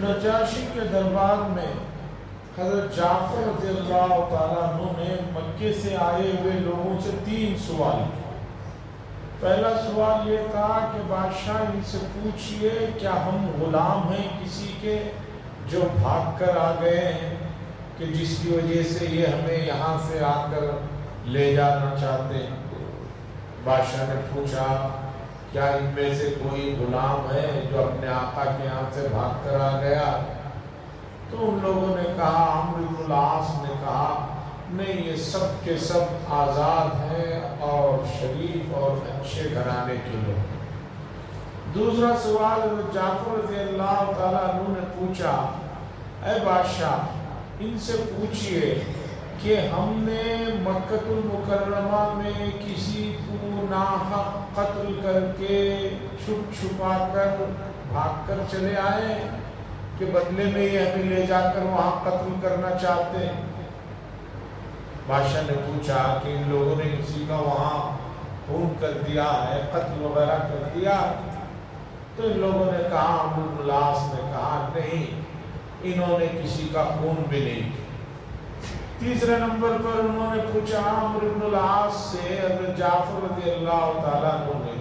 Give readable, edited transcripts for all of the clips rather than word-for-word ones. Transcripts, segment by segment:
نجاشی کے دربار میں حضرت جعفر رضی اللہ تعالیٰ عنہ نے مکے سے آئے ہوئے لوگوں سے 3 سوال کیے۔ پہلا سوال یہ تھا کہ بادشاہ ان سے پوچھئے کیا ہم غلام ہیں کسی کے جو بھاگ کر آ گئے ہیں کہ جس کی وجہ سے یہ ہمیں یہاں سے آ کر لے جانا چاہتے ہیں۔ بادشاہ نے پوچھا کیا ان میں سے کوئی غلام ہے جو اپنے آقا کے یہاں سے بھاگ کر آ گیا؟ تو ان لوگوں نے کہا، عمرو بن العاص نے کہا نہیں، یہ سب کے سب آزاد ہیں اور شریف اور اچھے گھرانے کے لوگ۔ دوسرا سوال حضرت جعفر رضی اللہ تعالیٰ عنہ نے پوچھا، اے بادشاہ ان سے پوچھئے کہ ہم نے مکہ المکرمہ میں کسی کو ناحق قتل کر کے چھپ چھپا کر بھاگ کر چلے آئے کہ بدلے میں یہ ہمیں لے جا کر وہاں قتل کرنا چاہتے ہیں؟ بادشاہ نے پوچھا کہ ان لوگوں نے کسی کا وہاں خون کر دیا ہے، قتل وغیرہ کر دیا؟ تو ان لوگوں نے کہا، عمرو بن العاص نے کہا نہیں، انہوں نے کسی کا خون بھی نہیں کیا۔ تیسرے نمبر پر انہوں نے پوچھا عمرو بن العاص سے حضرت جعفر رضی اللہ تعالیٰ عنہ نے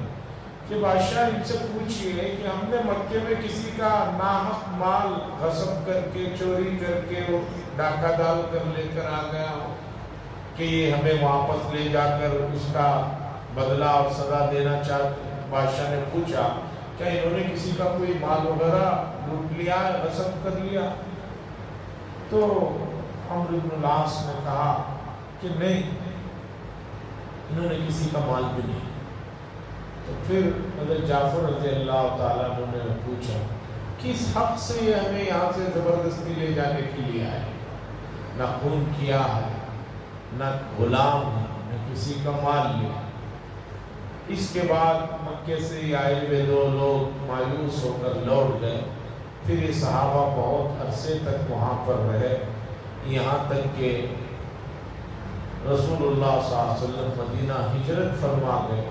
کہ بادشاہ ان سے پوچھئے کہ ہم نے مکے میں کسی کا ناحق مال غصب کر کے چوری کر کے ڈاکہ ڈال کر لے کر آ گیا ہوں کہ یہ ہمیں واپس لے جا کر اس کا بدلہ اور سزا دینا چاہتے ہیں۔ بادشاہ نے پوچھا کیا انہوں نے کسی کا کوئی مال وغیرہ لوٹ لیا ہے، غصب کر لیا؟ تو عمرو بن العاص نے کہا کہ نہیں، انہوں نے کسی کا مال بھی نہیں۔ تو پھر حضرت جعفر رضی اللہ تعالیٰ عنہ نے پوچھا کس حق سے یہ ہمیں یہاں سے زبردستی لے جانے کے لیے آئے؟ نہ خون کیا ہے، نہ غلام ہے، نہ کسی کا مال لیا۔ اس کے بعد مکے سے ہی آئے ہوئے 2 لوگ مایوس ہو کر لوٹ گئے۔ پھر یہ صحابہ بہت عرصے تک وہاں پر رہے، یہاں تک کہ رسول اللہ صلی اللہ علیہ وسلم مدینہ ہجرت فرما گئے۔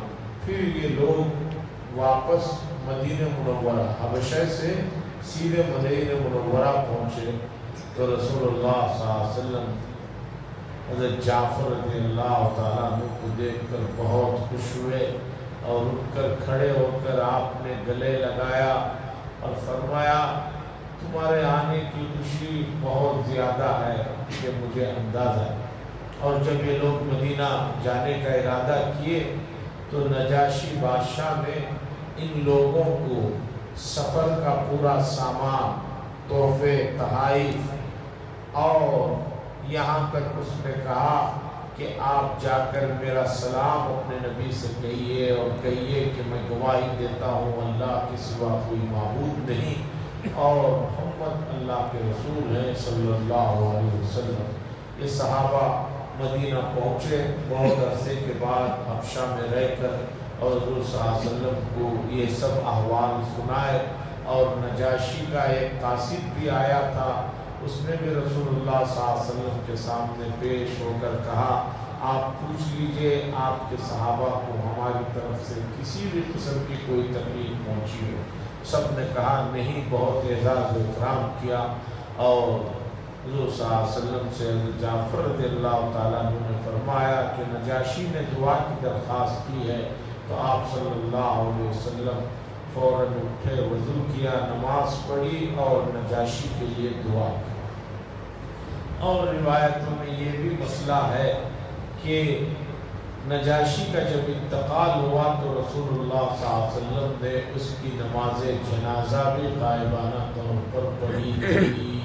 پھر یہ لوگ واپس مدینہ منورہ، حبشہ سے سیدھے مدینہ منورہ پہنچے تو رسول اللہ صلی اللہ علیہ وسلم حضرت جعفر رضی اللہ تعالیٰ عنہ کو دیکھ کر بہت خوش ہوئے اور اٹھ کر کھڑے ہو کر آپ نے گلے لگایا اور فرمایا تمہارے آنے کی خوشی بہت زیادہ ہے کہ مجھے اندازہ ہے۔ اور جب یہ لوگ مدینہ جانے کا ارادہ کیے تو نجاشی بادشاہ نے ان لوگوں کو سفر کا پورا سامان، تحفے، تحائف اور یہاں تک اس نے کہا کہ آپ جا کر میرا سلام اپنے نبی سے کہیے اور کہیے کہ میں گواہی دیتا ہوں اللہ کے سوا کوئی معبود نہیں اور محمد اللہ کے رسول ہیں صلی اللہ علیہ وسلم۔ یہ صحابہ مدینہ پہنچے، بہت عرصے کے بعد حبشہ میں رہ کر اور حضور صلی اللہ علیہ وسلم کو یہ سب احوال سنائے اور نجاشی کا ایک قاصد بھی آیا تھا، اس نے بھی رسول اللہ صلی اللہ علیہ وسلم کے سامنے پیش ہو کر کہا آپ پوچھ لیجئے آپ کے صحابہ کو ہماری طرف سے کسی بھی قسم کی کوئی تکلیف پہنچی ہو؟ سب نے کہا نہیں، بہت اعزاز و اکرام کیا۔ اور حضور صلی اللہ علیہ وسلم سے حضرت جعفر رضی اللہ تعالیٰ عنہ نے فرمایا کہ نجاشی نے دعا کی درخواست کی ہے، تو آپ صلی اللہ علیہ وسلم فوراً اٹھے، وضو کیا، نماز پڑھی اور نجاشی کے لیے دعا کی۔ اور روایتوں میں یہ بھی مسئلہ ہے کہ نجاشی کا جب انتقال ہوا تو رسول اللہ صلی اللہ علیہ وسلم نے اس کی نماز جنازہ بھی غائبانہ طور پر پڑھی تھی،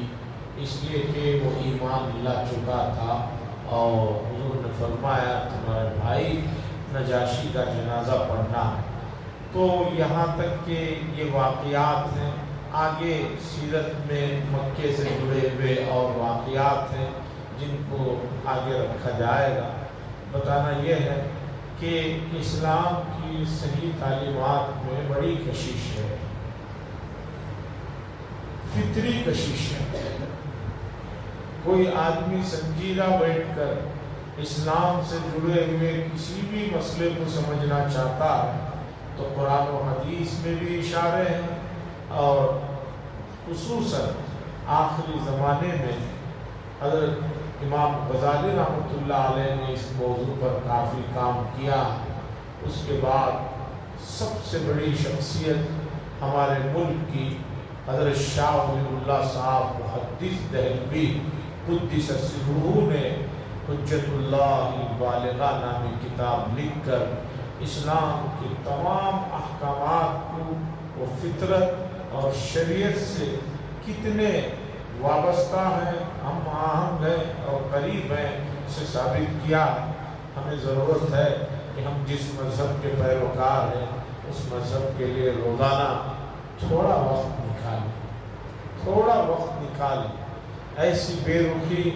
اس لیے کہ وہ ایمان لا چکا تھا اور حضور نے فرمایا تمہارے بھائی نجاشی کا جنازہ پڑھنا ہے۔ تو یہاں تک کہ یہ واقعات ہیں، آگے سیرت میں مکے سے جڑے ہوئے اور واقعات ہیں جن کو آگے رکھا جائے گا۔ بتانا یہ ہے کہ اسلام کی صحیح تعلیمات میں بڑی کشش ہے، فطری کشش ہے۔ کوئی آدمی سنجیدہ بیٹھ کر اسلام سے جڑے ہوئے کسی بھی مسئلے کو سمجھنا چاہتا ہے تو قرآن و حدیث میں بھی اشارے ہیں اور خصوصاً آخری زمانے میں حضرت امام غزالی رحمۃ اللہ علیہ نے اس موضوع پر کافی کام کیا۔ اس کے بعد سب سے بڑی شخصیت ہمارے ملک کی حضرت شاہ ولی اللہ صاحب محدث دہلوی قدس سرہ نے حجت اللہ بالغہ نامی کتاب لکھ کر اسلام کے تمام احکامات کو وہ فطرت اور شریعت سے کتنے وابستہ ہیں، ہم آہنگ ہیں اور قریب ہیں، اسے ثابت کیا۔ ہمیں ضرورت ہے کہ ہم جس مذہب کے پیروکار ہیں اس مذہب کے لیے روزانہ تھوڑا وقت نکالیں، ایسی بے رخی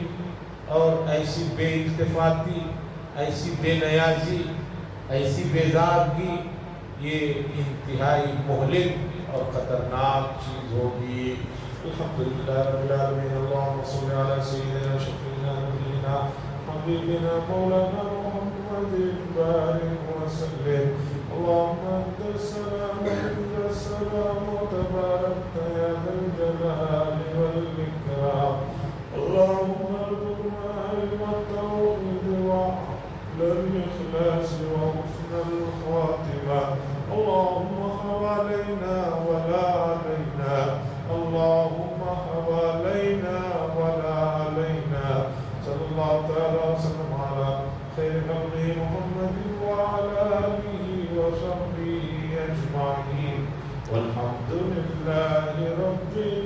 اور ایسی بے التفاتی، ایسی بے نیازی، ایسی بیزارگی یہ انتہائی مہلک اور خطرناک چیز ہوگی۔ الحمدللہ رب العالمین، اللہم صل علی سیدنا شفیعنا نبینا حبیبنا مولانا محمد بارک وسلم۔ اللہم انت السلام ومنک السلام وتبارکت یا ذا الجلال والاکرام۔ اللہم ارزقنا علم التوحید وعمل الاخلاص وحسن الخاتمہ۔ اللہم حوالينا ولا علينا، اللهم حوالينا ولا علينا۔ صلی اللہ تعالی وسلم على خیر خلقه محمد وعلى آله وصحبه أجمعين، والحمد لله رب العالمين۔